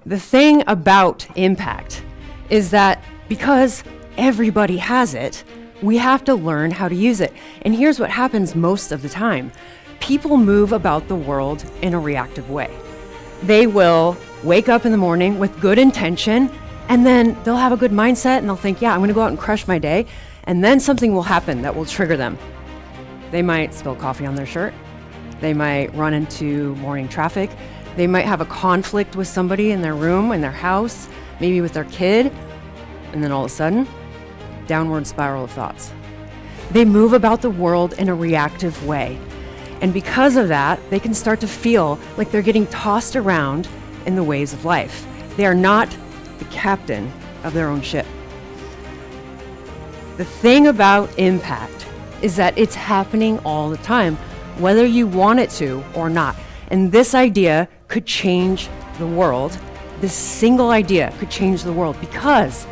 The thing about impact is that because everybody has it, we have to learn how to use it. And here's what happens most of the time. People move about the world in a reactive way. They will wake up in the morning with good intention, and then they'll have a good mindset and they'll think, yeah, I'm gonna go out and crush my day. And then something will happen that will trigger them. They might spill coffee on their shirt. They might run into morning traffic. They might have a conflict with somebody in their room, in their house, maybe with their kid. And then all of a sudden, downward spiral of thoughts. They move about the world in a reactive way. And because of that, they can start to feel like they're getting tossed around in the waves of life. They are not the captain of their own ship. The thing about impact is that it's happening all the time, whether you want it to or not. And this idea could change the world. This single idea could change the world, because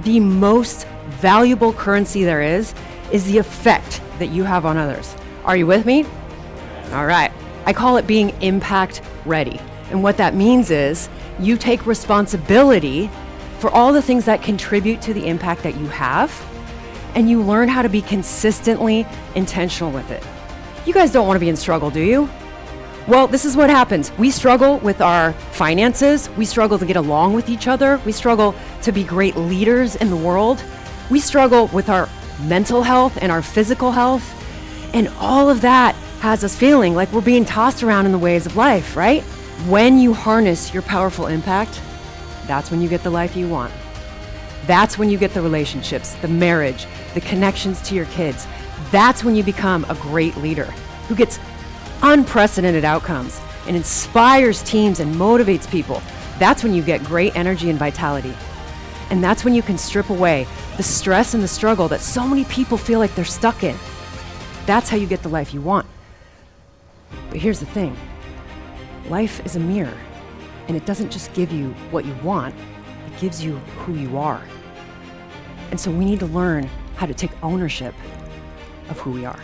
the most valuable currency there is the effect that you have on others. Are you with me? All right. I call it being impact ready. And what that means is you take responsibility for all the things that contribute to the impact that you have, and you learn how to be consistently intentional with it. You guys don't want to be in struggle, do you? Well, this is what happens. We struggle with our finances. We struggle to get along with each other. We struggle to be great leaders in the world. We struggle with our mental health and our physical health. And all of that has us feeling like we're being tossed around in the waves of life, right? When you harness your powerful impact, that's when you get the life you want. That's when you get the relationships, the marriage, the connections to your kids. That's when you become a great leader who gets unprecedented outcomes and inspires teams and motivates people. That's when you get great energy and vitality. And that's when you can strip away the stress and the struggle that so many people feel like they're stuck in. That's how you get the life you want. But here's the thing. Life is a mirror, and it doesn't just give you what you want, it gives you who you are. And so we need to learn how to take ownership of who we are.